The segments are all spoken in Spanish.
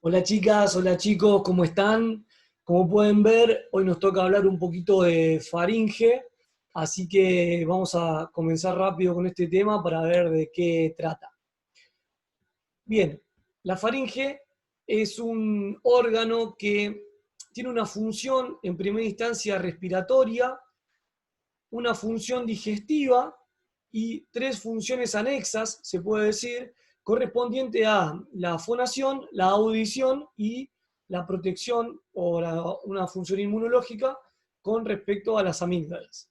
Hola chicas, hola chicos, ¿cómo están? Como pueden ver, hoy nos toca hablar un poquito de faringe, así que vamos a comenzar rápido con este tema para ver de qué trata. Bien, la faringe es un órgano que tiene una función en primera instancia respiratoria, una función digestiva y tres funciones anexas, se puede decir, correspondiente a la fonación, la audición y la protección o una función inmunológica con respecto a las amígdalas.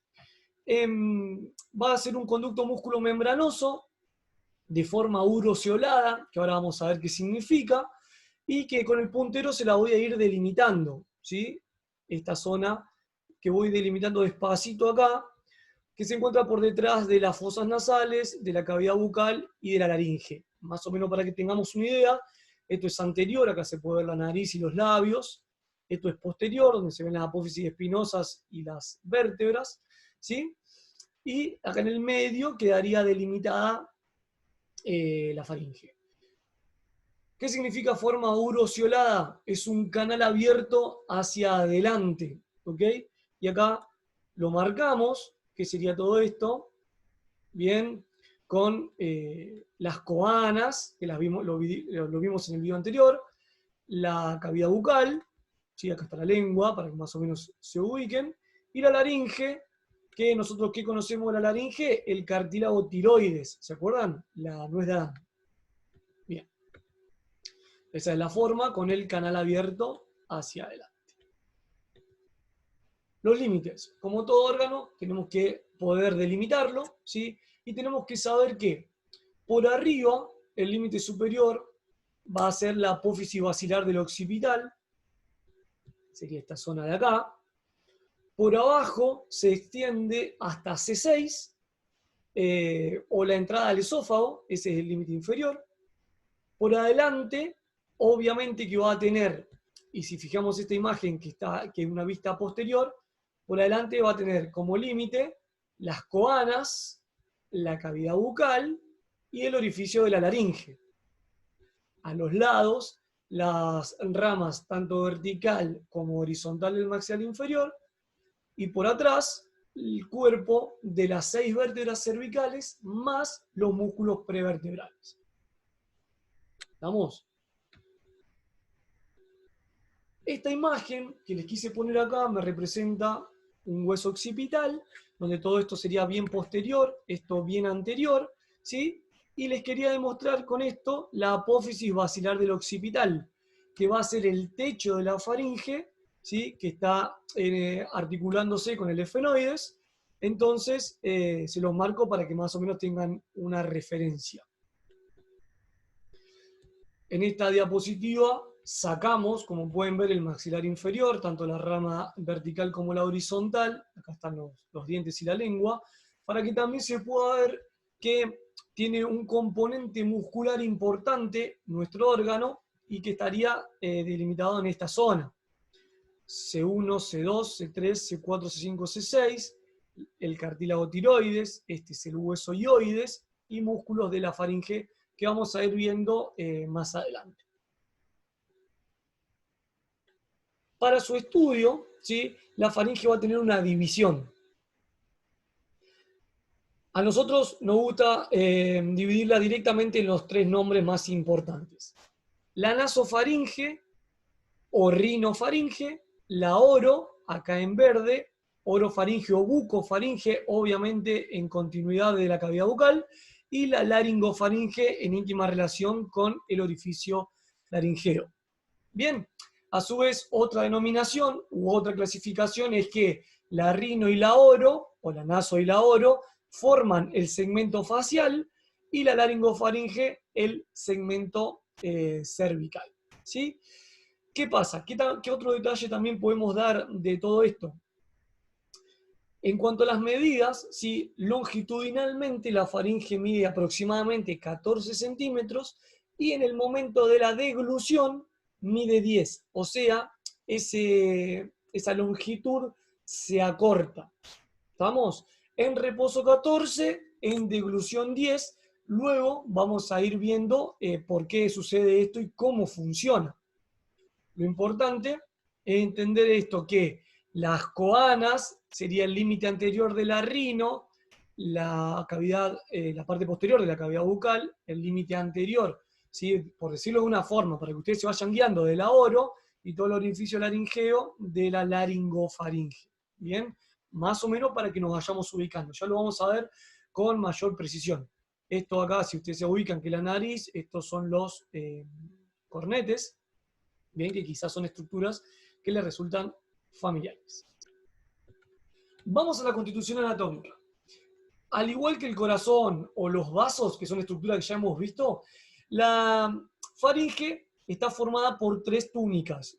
Va a ser un conducto músculo-membranoso de forma uroceolada, que ahora vamos a ver qué significa, y que con el puntero se la voy a ir delimitando, ¿sí? Esta zona que voy delimitando despacito acá, que se encuentra por detrás de las fosas nasales, de la cavidad bucal y de la laringe. Más o menos para que tengamos una idea, esto es anterior, acá se puede ver la nariz y los labios, esto es posterior, donde se ven las apófisis espinosas y las vértebras, ¿sí? Y acá en el medio quedaría delimitada la faringe. ¿Qué significa forma urociolada? Es un canal abierto hacia adelante, ¿ok? Y acá lo marcamos, que sería todo esto, bien, con las coanas, que las vimos, lo vimos en el video anterior, la cavidad bucal, ¿sí? Acá está la lengua, para que más o menos se ubiquen, y la laringe, que nosotros ¿qué conocemos de la laringe? El cartílago tiroides, ¿se acuerdan? La nuez de Adán. Bien, esa es la forma con el canal abierto hacia adelante. Los límites, como todo órgano, tenemos que poder delimitarlo, ¿sí? Y tenemos que saber que por arriba, el límite superior va a ser la apófisis basilar del occipital, sería esta zona de acá. Por abajo se extiende hasta C6, o la entrada al esófago, ese es el límite inferior. Por adelante, obviamente que va a tener, y si fijamos esta imagen que es una vista posterior, por adelante va a tener como límite las coanas, la cavidad bucal y el orificio de la laringe. A los lados, las ramas tanto vertical como horizontal del maxilar inferior, y por atrás, el cuerpo de las 6 vértebras cervicales más los músculos prevertebrales. ¿Estamos? Esta imagen que les quise poner acá me representa un hueso occipital, donde todo esto sería bien posterior, esto bien anterior, ¿sí? Y les quería demostrar con esto la apófisis basilar del occipital, que va a ser el techo de la faringe, ¿sí? Que está articulándose con el efenoides. Entonces, se los marco para que más o menos tengan una referencia. En esta diapositiva sacamos, como pueden ver, el maxilar inferior, tanto la rama vertical como la horizontal, acá están los dientes y la lengua, para que también se pueda ver que tiene un componente muscular importante nuestro órgano y que estaría delimitado en esta zona. C1, C2, C3, C4, C5, C6, el cartílago tiroides, este es el hueso ioides y músculos de la faringe que vamos a ir viendo más adelante. Para su estudio, ¿sí? La faringe va a tener una división. A nosotros nos gusta dividirla directamente en los tres nombres más importantes. La nasofaringe o rinofaringe, la oro, acá en verde, orofaringe o bucofaringe, obviamente en continuidad de la cavidad bucal, y la laringofaringe en íntima relación con el orificio laringeo. Bien, a su vez, otra denominación u otra clasificación es que la rino y la oro, o la naso y la oro, forman el segmento facial y la laringofaringe el segmento cervical. ¿Sí? ¿Qué pasa? ¿Qué otro detalle también podemos dar de todo esto? En cuanto a las medidas, ¿sí? Longitudinalmente la faringe mide aproximadamente 14 centímetros y en el momento de la deglución mide 10. O sea, esa longitud se acorta. ¿Estamos? En reposo 14, en deglución 10. Luego vamos a ir viendo por qué sucede esto y cómo funciona. Lo importante es entender esto, que las coanas sería el límite anterior de la rino, la cavidad, la parte posterior de la cavidad bucal, el límite anterior, ¿sí? Por decirlo de una forma, para que ustedes se vayan guiando, de la oro, y todo el orificio laringeo de la laringofaringe. ¿Bien? Más o menos para que nos vayamos ubicando. Ya lo vamos a ver con mayor precisión. Esto acá, si ustedes se ubican que la nariz, estos son los cornetes, bien, que quizás son estructuras que les resultan familiares. Vamos a la constitución anatómica. Al igual que el corazón o los vasos, que son estructuras que ya hemos visto, la faringe está formada por 3 túnicas,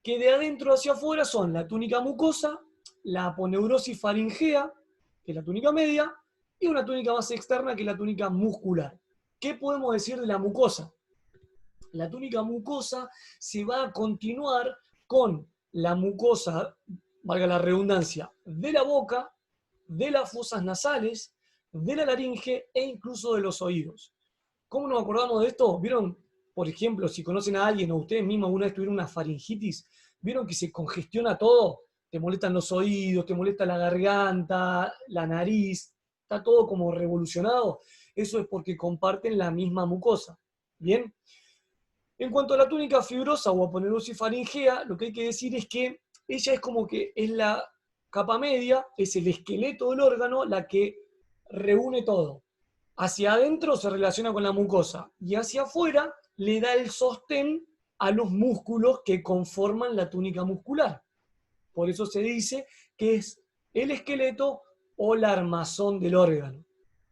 que de adentro hacia afuera son la túnica mucosa, la aponeurosis faringea, que es la túnica media, y una túnica más externa, que es la túnica muscular. ¿Qué podemos decir de la mucosa? La túnica mucosa se va a continuar con la mucosa, valga la redundancia, de la boca, de las fosas nasales, de la laringe e incluso de los oídos. ¿Cómo nos acordamos de esto? ¿Vieron, por ejemplo, si conocen a alguien o ustedes mismos alguna vez tuvieron una faringitis, vieron que se congestiona todo? Te molestan los oídos, te molesta la garganta, la nariz, está todo como revolucionado. Eso es porque comparten la misma mucosa. ¿Bien? En cuanto a la túnica fibrosa o aponeurosis faringea, lo que hay que decir es que ella es como que es la capa media, es el esqueleto del órgano, la que reúne todo. Hacia adentro se relaciona con la mucosa y hacia afuera le da el sostén a los músculos que conforman la túnica muscular. Por eso se dice que es el esqueleto o la armazón del órgano.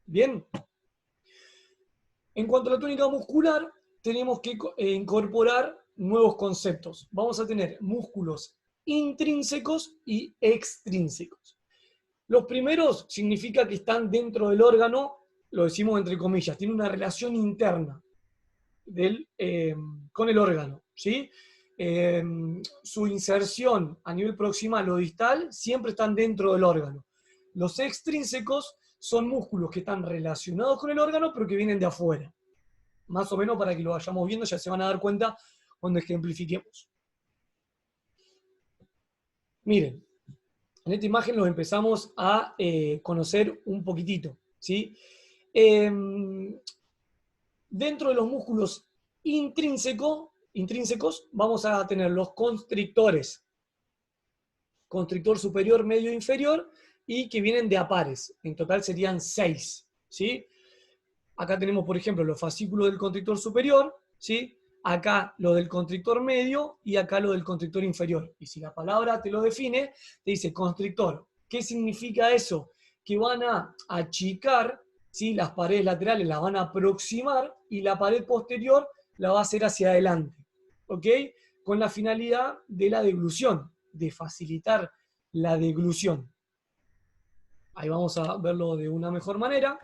Bien. En cuanto a la túnica muscular, tenemos que incorporar nuevos conceptos. Vamos a tener músculos intrínsecos y extrínsecos. Los primeros significa que están dentro del órgano, lo decimos entre comillas, tienen una relación interna con el órgano, ¿sí? Su inserción a nivel proximal o distal siempre están dentro del órgano. Los extrínsecos son músculos que están relacionados con el órgano, pero que vienen de afuera. Más o menos para que lo vayamos viendo, ya se van a dar cuenta cuando ejemplifiquemos. Miren, en esta imagen los empezamos a conocer un poquitito, ¿sí? Dentro de los músculos intrínsecos vamos a tener los constrictores, constrictor superior, medio e inferior, y que vienen de a pares. En total serían 6, ¿sí? Acá tenemos, por ejemplo, los fascículos del constrictor superior, ¿sí? Acá lo del constrictor medio y acá lo del constrictor inferior. Y si la palabra te lo define, te dice constrictor. ¿Qué significa eso? Que van a achicar, ¿sí? Las paredes laterales las van a aproximar y la pared posterior la va a hacer hacia adelante. ¿Ok? Con la finalidad de la deglución, de facilitar la deglución. Ahí vamos a verlo de una mejor manera.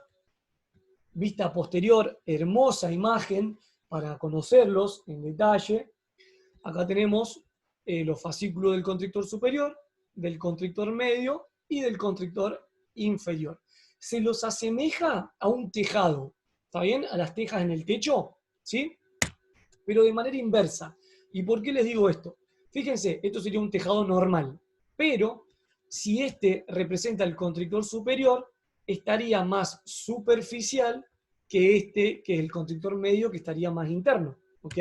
Vista posterior, hermosa imagen para conocerlos en detalle. Acá tenemos los fascículos del constrictor superior, del constrictor medio y del constrictor inferior. Se los asemeja a un tejado, ¿está bien? A las tejas en el techo, ¿sí? Pero de manera inversa. ¿Y por qué les digo esto? Fíjense, esto sería un tejado normal, pero si este representa el constrictor superior, estaría más superficial que este, que es el constrictor medio, que estaría más interno, ¿ok?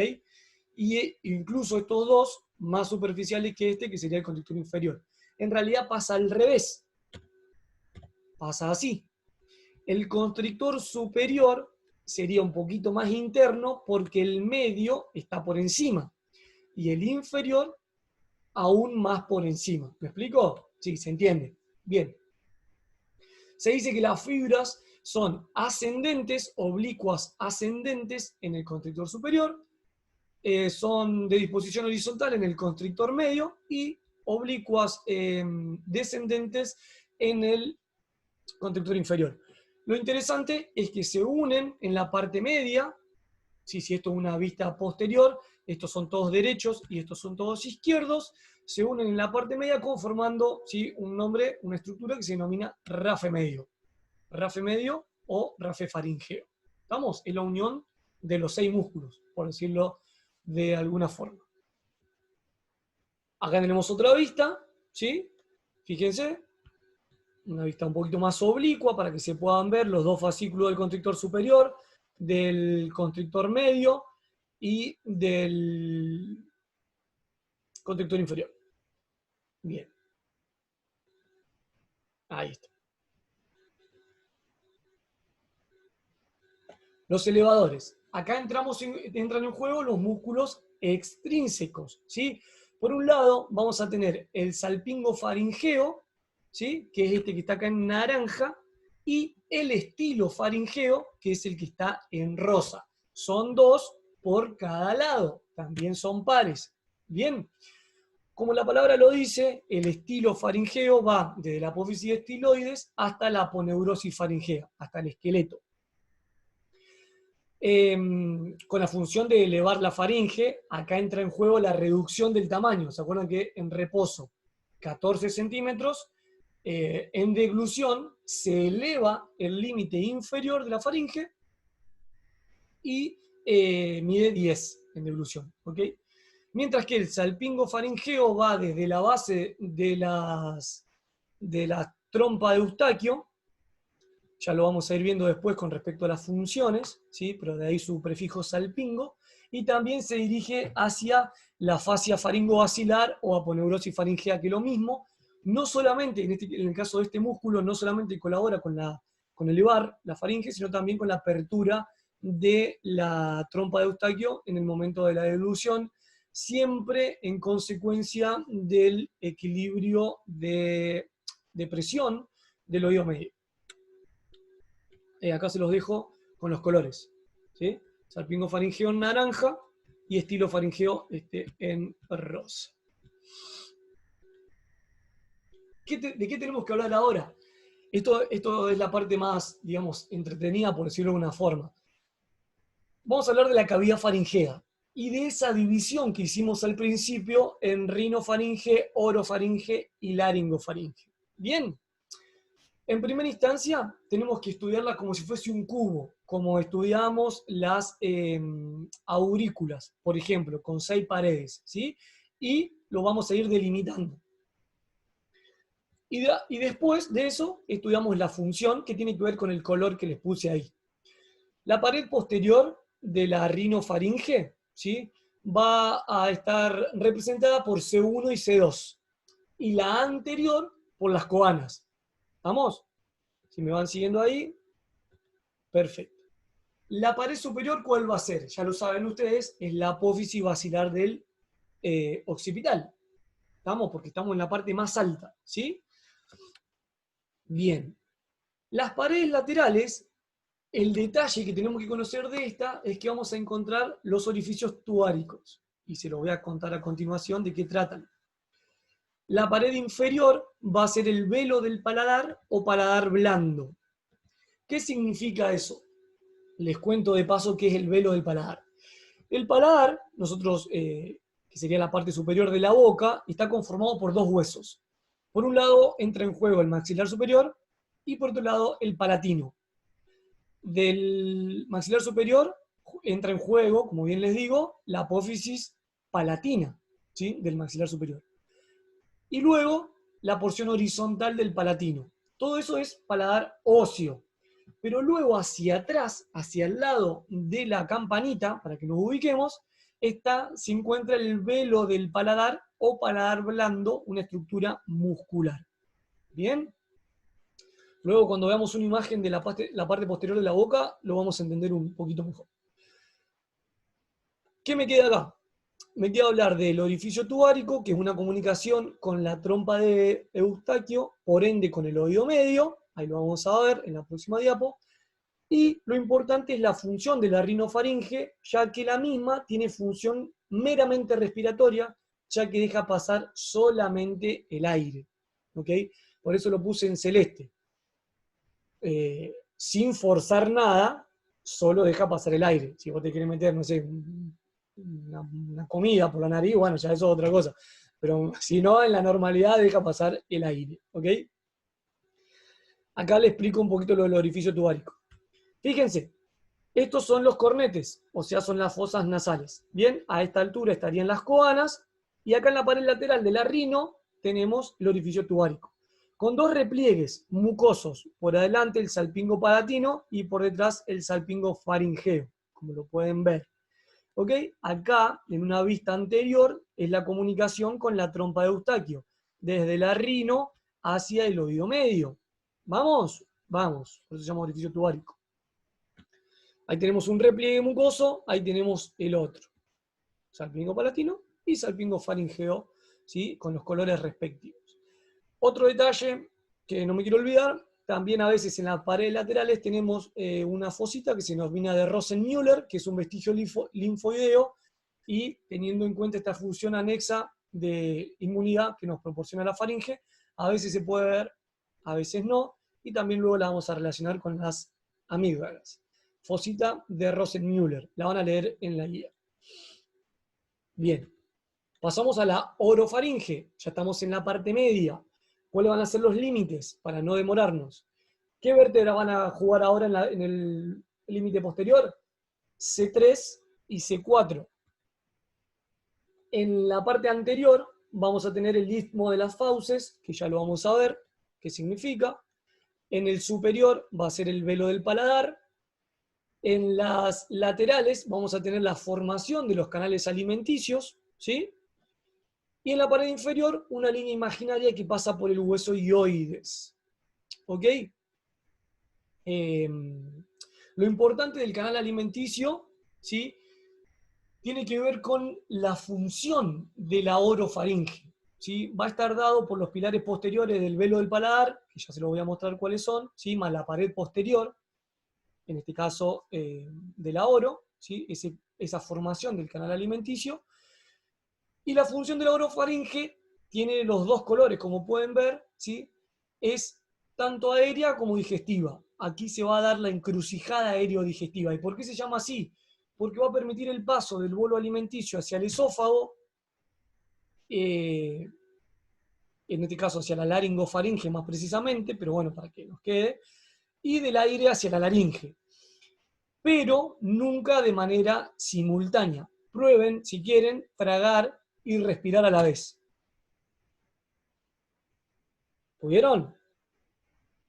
Y incluso estos dos, más superficiales que este, que sería el constrictor inferior. En realidad pasa al revés. Pasa así. El constrictor superior sería un poquito más interno porque el medio está por encima y el inferior aún más por encima. ¿Me explico? Sí, se entiende. Bien. Se dice que las fibras son ascendentes, oblicuas ascendentes en el constrictor superior, son de disposición horizontal en el constrictor medio y oblicuas descendentes en el constrictor inferior. Lo interesante es que se unen en la parte media. Si esto es una vista posterior, estos son todos derechos y estos son todos izquierdos, se unen en la parte media conformando, ¿sí?, un nombre, una estructura que se denomina rafe medio. Rafe medio o rafe faringeo. ¿Estamos? Es la unión de los 6 músculos, por decirlo de alguna forma. Acá tenemos otra vista, ¿sí? Fíjense, una vista un poquito más oblicua para que se puedan ver los dos fascículos del constrictor superior, del constrictor medio y del constrictor inferior. Bien, ahí está. Los elevadores. Acá entran en juego los músculos extrínsecos, ¿sí? Por un lado, vamos a tener el salpingo faringeo, ¿sí? Que es este que está acá en naranja, y el estilo faringeo, que es el que está en rosa. Son dos por cada lado, también son pares. Bien, como la palabra lo dice, el estilo faringeo va desde la apófisis estiloides hasta la aponeurosis faringea, hasta el esqueleto. Con la función de elevar la faringe, acá entra en juego la reducción del tamaño. ¿Se acuerdan que en reposo 14 centímetros, en deglución se eleva el límite inferior de la faringe y mide 10 en deglución? ¿Ok? Mientras que el salpingo faringeo va desde la base de la trompa de Eustaquio, ya lo vamos a ir viendo después con respecto a las funciones, ¿sí? Pero de ahí su prefijo salpingo, y también se dirige hacia la fascia faringo-basilar o aponeurosis faringea, que es lo mismo, no solamente, en el caso de este músculo, no solamente colabora con elevar la faringe, sino también con la apertura de la trompa de Eustaquio en el momento de la deglución, siempre en consecuencia del equilibrio de presión del oído medio. Acá se los dejo con los colores, ¿sí? Salpingo faringeo en naranja y estilo faringeo en rosa. ¿De qué tenemos que hablar ahora? Esto es la parte más, digamos, entretenida, por decirlo de alguna forma. Vamos a hablar de la cavidad faringea y de esa división que hicimos al principio en rinofaringe, orofaringe y laringofaringe. Bien. En primera instancia, tenemos que estudiarla como si fuese un cubo, como estudiamos las aurículas, por ejemplo, con 6 paredes, ¿sí? Y lo vamos a ir delimitando. Y después de eso, estudiamos la función que tiene que ver con el color que les puse ahí. La pared posterior de la rinofaringe, ¿sí? Va a estar representada por C1 y C2. Y la anterior por las coanas. ¿Estamos? Si me van siguiendo ahí, perfecto. La pared superior, ¿cuál va a ser? Ya lo saben ustedes, es la apófisis basilar del occipital. ¿Estamos? Porque estamos en la parte más alta, ¿sí? Bien. Las paredes laterales, el detalle que tenemos que conocer de esta es que vamos a encontrar los orificios tuáricos. Y se los voy a contar a continuación de qué tratan. La pared inferior va a ser el velo del paladar o paladar blando. ¿Qué significa eso? Les cuento de paso qué es el velo del paladar. El paladar, que sería la parte superior de la boca, está conformado por dos huesos. Por un lado entra en juego el maxilar superior y por otro lado el palatino. Del maxilar superior entra en juego, como bien les digo, la apófisis palatina, ¿sí? Del maxilar superior. Y luego la porción horizontal del palatino. Todo eso es paladar óseo. Pero luego hacia atrás, hacia el lado de la campanita, para que nos ubiquemos, se encuentra el velo del paladar o paladar blando, una estructura muscular. ¿Bien? Luego cuando veamos una imagen de la parte posterior de la boca, lo vamos a entender un poquito mejor. ¿Qué me queda acá? Me queda hablar del orificio tuárico, que es una comunicación con la trompa de Eustaquio, por ende con el oído medio, ahí lo vamos a ver en la próxima diapo, y lo importante es la función de la rinofaringe, ya que la misma tiene función meramente respiratoria, ya que deja pasar solamente el aire. ¿Ok? Por eso lo puse en celeste. Sin forzar nada, solo deja pasar el aire. Si vos te querés meter, no sé, una comida por la nariz, bueno, ya eso es otra cosa. Pero si no, en la normalidad deja pasar el aire. ¿Ok? Acá le explico un poquito lo del orificio tubárico. Fíjense, estos son los cornetes, o sea, son las fosas nasales. Bien, a esta altura estarían las coanas Y acá en la pared lateral de la rino tenemos el orificio tubárico, con dos repliegues mucosos, por adelante el salpingo palatino y por detrás el salpingo faringeo, como lo pueden ver. ¿Ok? Acá, en una vista anterior, es la comunicación con la trompa de Eustaquio, desde la rino hacia el oído medio. ¿Vamos? Vamos, por eso se llama orificio tubárico. Ahí tenemos un repliegue mucoso, ahí tenemos el otro. Salpingo palatino y salpingo faringeo, ¿sí? Con los colores respectivos. Otro detalle que no me quiero olvidar, también a veces en las paredes laterales tenemos una fosita que se nos viene de Rosenmüller, que es un vestigio linfoideo, y teniendo en cuenta esta función anexa de inmunidad que nos proporciona la faringe, a veces se puede ver, a veces no, y también luego la vamos a relacionar con las amígdalas. Fosita de Rosenmüller, la van a leer en la guía. Bien, pasamos a la orofaringe, ya estamos en la parte media. ¿Cuáles van a ser los límites para no demorarnos? ¿Qué vértebras van a jugar ahora en el límite posterior? C3 y C4. En la parte anterior vamos a tener el istmo de las fauces, que ya lo vamos a ver qué significa. En el superior va a ser el velo del paladar. En las laterales vamos a tener la formación de los canales alimenticios, ¿sí? Y en la pared inferior, una línea imaginaria que pasa por el hueso hioides. ¿Ok? Lo importante del canal alimenticio, ¿sí? Tiene que ver con la función de la orofaringe, ¿sí? Va a estar dado por los pilares posteriores del velo del paladar, que ya se los voy a mostrar cuáles son, ¿sí? Más la pared posterior, en este caso de la oro, ¿sí? Esa formación del canal alimenticio. Y la función de la orofaringe tiene los dos colores, como pueden ver, ¿sí? Es tanto aérea como digestiva. Aquí se va a dar la encrucijada aéreo-digestiva. ¿Y por qué se llama así? Porque va a permitir el paso del bolo alimenticio hacia el esófago, en este caso hacia la laringofaringe más precisamente, pero bueno, para que nos quede, y del aire hacia la laringe. Pero nunca de manera simultánea. Prueben, si quieren, tragar y respirar a la vez. ¿Pudieron?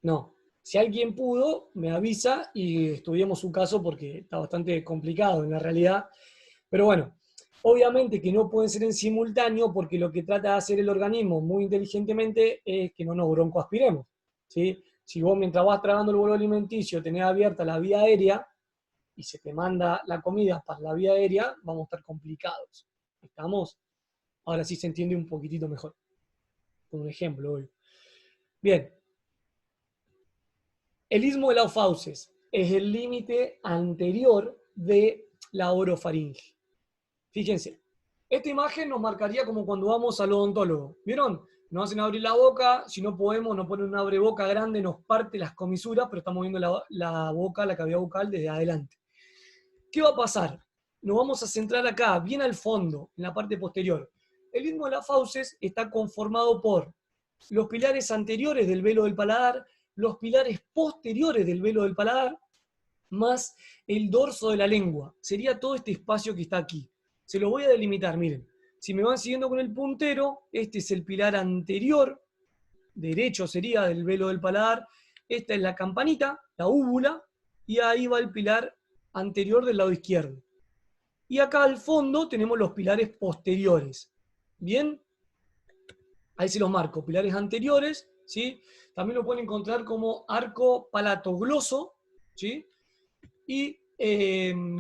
No. Si alguien pudo, me avisa y estudiemos su caso porque está bastante complicado en la realidad. Pero bueno, obviamente que no pueden ser en simultáneo porque lo que trata de hacer el organismo muy inteligentemente es que no nos broncoaspiremos, ¿sí? Si vos mientras vas tragando el bolo alimenticio tenés abierta la vía aérea y se te manda la comida para la vía aérea, vamos a estar complicados. ¿Estamos? Ahora sí se entiende un poquitito mejor. Con un ejemplo hoy. Bien. El istmo de las fauces es el límite anterior de la orofaringe. Fíjense, esta imagen nos marcaría como cuando vamos al odontólogo. ¿Vieron? Nos hacen abrir la boca, si no podemos, nos ponen una abreboca grande, nos parte las comisuras, pero estamos viendo la boca, la cavidad bucal desde adelante. ¿Qué va a pasar? Nos vamos a centrar acá, bien al fondo, en la parte posterior. El istmo de las fauces está conformado por los pilares anteriores del velo del paladar, los pilares posteriores del velo del paladar, más el dorso de la lengua. Sería todo este espacio que está aquí. Se lo voy a delimitar, miren. Si me van siguiendo con el puntero, este es el pilar anterior, derecho sería del velo del paladar, esta es la campanita, la úvula, y ahí va el pilar anterior del lado izquierdo. Y acá al fondo tenemos los pilares posteriores. ¿Bien? Ahí se los marco, pilares anteriores, ¿sí? También lo pueden encontrar como arco palatogloso, ¿sí? Y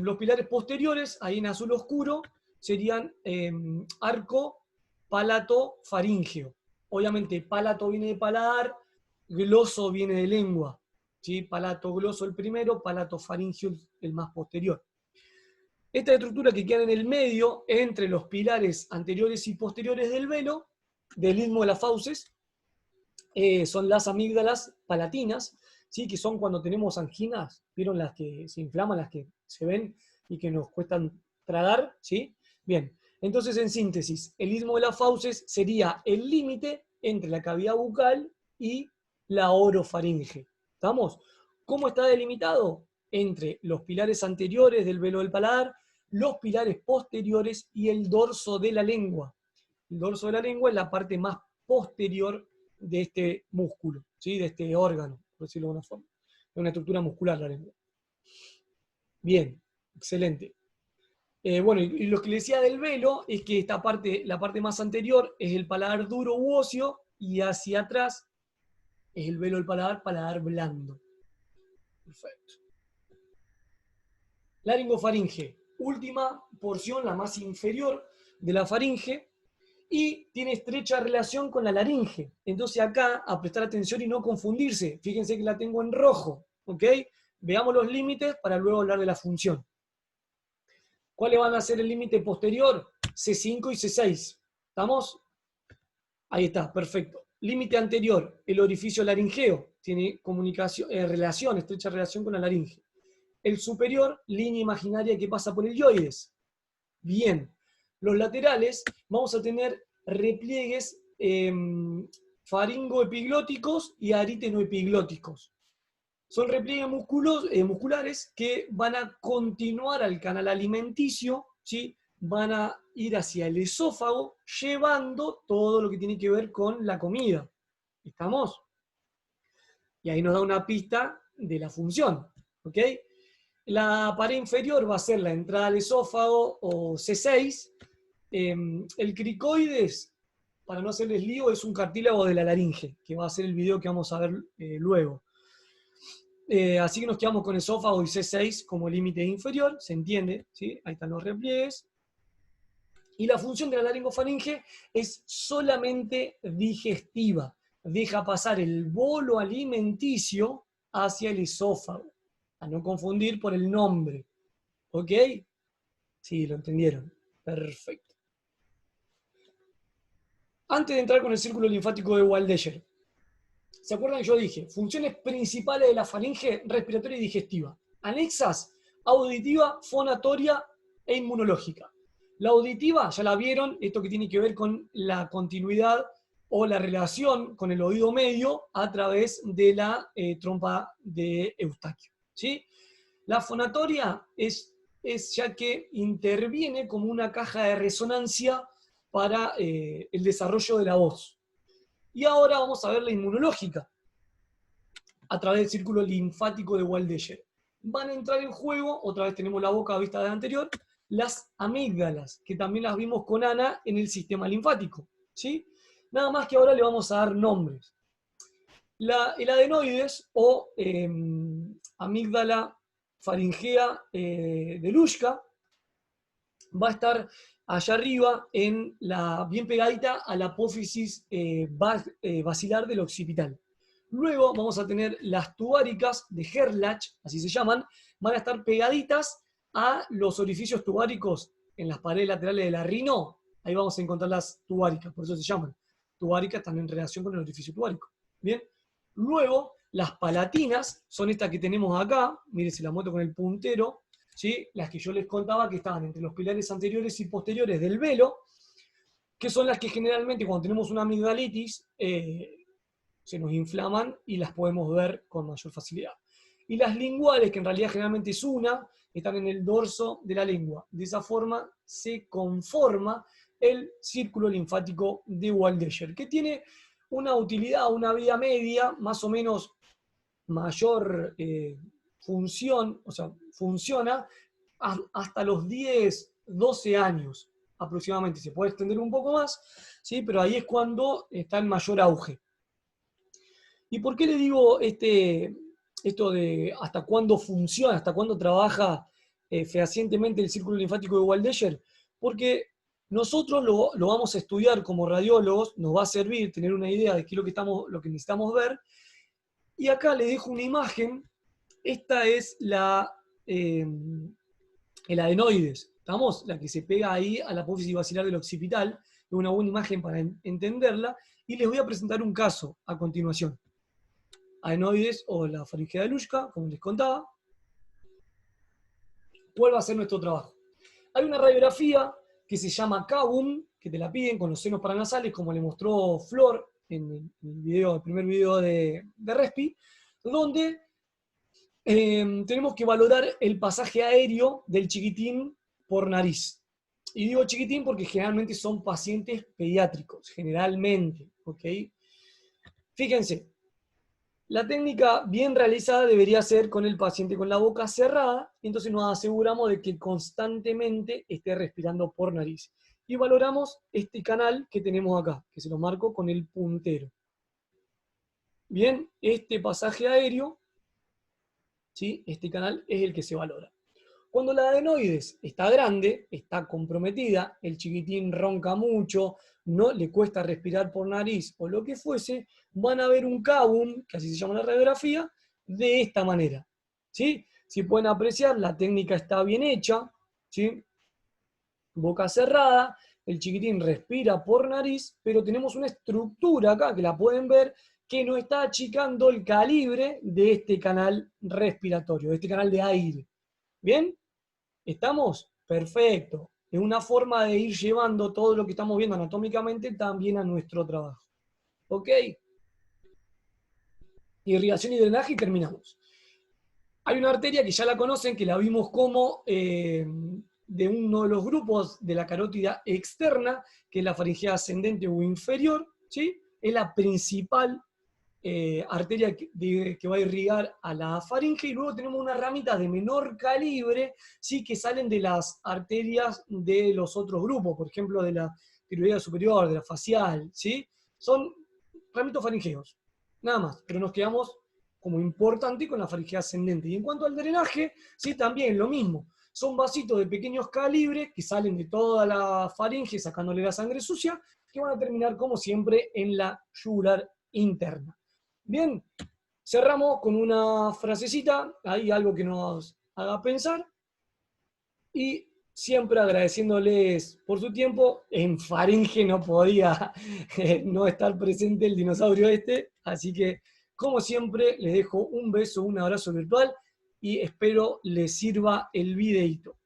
los pilares posteriores, ahí en azul oscuro, serían arco palato-faríngeo. Obviamente, palato viene de paladar, gloso viene de lengua, ¿sí? Palato-gloso el primero, palato-faríngeo el más posterior. Esta estructura que queda en el medio, entre los pilares anteriores y posteriores del velo, del istmo de las fauces, son las amígdalas palatinas, ¿sí? Que son cuando tenemos anginas, ¿vieron las que se inflaman, las que se ven y que nos cuestan tragar? ¿Sí? Bien, entonces en síntesis, el istmo de las fauces sería el límite entre la cavidad bucal y la orofaringe. ¿Estamos? ¿Cómo está delimitado? Entre los pilares anteriores del velo del paladar, los pilares posteriores y el dorso de la lengua. El dorso de la lengua es la parte más posterior de este músculo, ¿sí? De este órgano, por decirlo de alguna forma. Es una estructura muscular la lengua. Bien, excelente. Bueno, y lo que le decía del velo es que esta parte, la parte más anterior es el paladar duro u óseo y hacia atrás es el velo del paladar, paladar blando. Perfecto. Laringofaringe, última porción, la más inferior de la faringe, y tiene estrecha relación con la laringe. Entonces acá, a prestar atención y no confundirse, fíjense que la tengo en rojo, ¿ok? Veamos los límites para luego hablar de la función. ¿Cuáles van a ser el límite posterior? C5 y C6. ¿Estamos? Ahí está, perfecto. Límite anterior, el orificio laringeo, tiene comunicación, relación, estrecha relación con la laringe. El superior, línea imaginaria que pasa por el yoides. Bien. Los laterales, vamos a tener repliegues faringoepiglóticos y aritenoepiglóticos. Son repliegues musculares que van a continuar al canal alimenticio, ¿sí? Van a ir hacia el esófago, llevando todo lo que tiene que ver con la comida. ¿Estamos? Y ahí nos da una pista de la función. ¿Ok? La pared inferior va a ser la entrada al esófago o C6. El cricoides, para no hacerles lío, es un cartílago de la laringe, que va a ser el video que vamos a ver luego. Así que nos quedamos con esófago y C6 como límite inferior, se entiende, ¿sí? Ahí están los repliegues. Y la función de la laringofaringe es solamente digestiva. Deja pasar el bolo alimenticio hacia el esófago. A no confundir por el nombre. ¿Ok? Sí, lo entendieron. Perfecto. Antes de entrar con el círculo linfático de Waldeyer, ¿se acuerdan que yo dije? Funciones principales de la faringe, respiratoria y digestiva. Anexas, auditiva, fonatoria e inmunológica. La auditiva, ya la vieron, esto que tiene que ver con la continuidad o la relación con el oído medio a través de la trompa de Eustaquio. ¿Sí? La fonatoria es ya que interviene como una caja de resonancia para el desarrollo de la voz. Y ahora vamos a ver la inmunológica a través del círculo linfático de Waldeyer. Van a entrar en juego, otra vez tenemos la boca vista de anterior, las amígdalas, que también las vimos con Ana en el sistema linfático. ¿Sí? Nada más que ahora le vamos a dar nombres. El adenoides o amígdala faringea de Luschka va a estar allá arriba, bien pegadita a la apófisis basilar del occipital. Luego vamos a tener las tubáricas de Gerlach, así se llaman, van a estar pegaditas a los orificios tubáricos en las paredes laterales de la rino. Ahí vamos a encontrar las tubáricas, por eso se llaman. Tubáricas están en relación con el orificio tubárico. Bien. Luego, las palatinas son estas que tenemos acá. Miren, se las muestro con el puntero. ¿Sí? Las que yo les contaba que estaban entre los pilares anteriores y posteriores del velo, que son las que generalmente cuando tenemos una amigdalitis se nos inflaman y las podemos ver con mayor facilidad. Y las linguales, que en realidad generalmente es una, están en el dorso de la lengua. De esa forma se conforma el círculo linfático de Waldeyer, que tiene una utilidad, una vida media, más o menos mayor función, o sea, funciona hasta los 10, 12 años aproximadamente. Se puede extender un poco más, ¿sí? Pero ahí es cuando está en mayor auge. ¿Y por qué le digo esto de hasta cuándo funciona, hasta cuándo trabaja fehacientemente el círculo linfático de Waldeyer? Porque nosotros lo vamos a estudiar como radiólogos, nos va a servir tener una idea de qué es lo que necesitamos ver. Y acá le dejo una imagen. Esta es el adenoides, ¿estamos? La que se pega ahí a la apófisis basilar del occipital. Es una buena imagen para entenderla. Y les voy a presentar un caso a continuación. Adenoides o la faringea de Luschka, como les contaba. ¿Cuál va a ser nuestro trabajo? Hay una radiografía que se llama CABUM, que te la piden con los senos paranasales, como le mostró Flor en el primer video de Respi, donde tenemos que valorar el pasaje aéreo del chiquitín por nariz. Y digo chiquitín porque generalmente son pacientes pediátricos, generalmente, ¿ok? Fíjense, la técnica bien realizada debería ser con el paciente con la boca cerrada, y entonces nos aseguramos de que constantemente esté respirando por nariz. Y valoramos este canal que tenemos acá, que se lo marco con el puntero. Bien, este pasaje aéreo, ¿sí? Este canal es el que se valora. Cuando la adenoides está grande, está comprometida, el chiquitín ronca mucho, no le cuesta respirar por nariz o lo que fuese, van a ver un cavum, que así se llama la radiografía, de esta manera. ¿Sí? Si pueden apreciar, la técnica está bien hecha, ¿sí? Boca cerrada, el chiquitín respira por nariz, pero tenemos una estructura acá, que la pueden ver, que nos está achicando el calibre de este canal respiratorio, de este canal de aire. ¿Bien? ¿Estamos? Perfecto. Es una forma de ir llevando todo lo que estamos viendo anatómicamente también a nuestro trabajo. ¿Ok? Irrigación y drenaje y terminamos. Hay una arteria que ya la conocen, que la vimos como de uno de los grupos de la carótida externa, que es la faringea ascendente o inferior, ¿sí? Es la principal arteria que va a irrigar a la faringe, y luego tenemos unas ramitas de menor calibre, ¿sí? Que salen de las arterias de los otros grupos, por ejemplo, de la tiroidea superior, de la facial, ¿sí? Son ramitos faringeos, nada más, pero nos quedamos como importante con la faringe ascendente. Y en cuanto al drenaje, sí, también lo mismo. Son vasitos de pequeños calibres que salen de toda la faringe sacándole la sangre sucia, que van a terminar como siempre en la yugular interna. Bien, cerramos con una frasecita, ahí algo que nos haga pensar, y siempre agradeciéndoles por su tiempo. En faringe no podía no estar presente el dinosaurio este, así que como siempre les dejo un beso, un abrazo virtual y espero les sirva el videíto.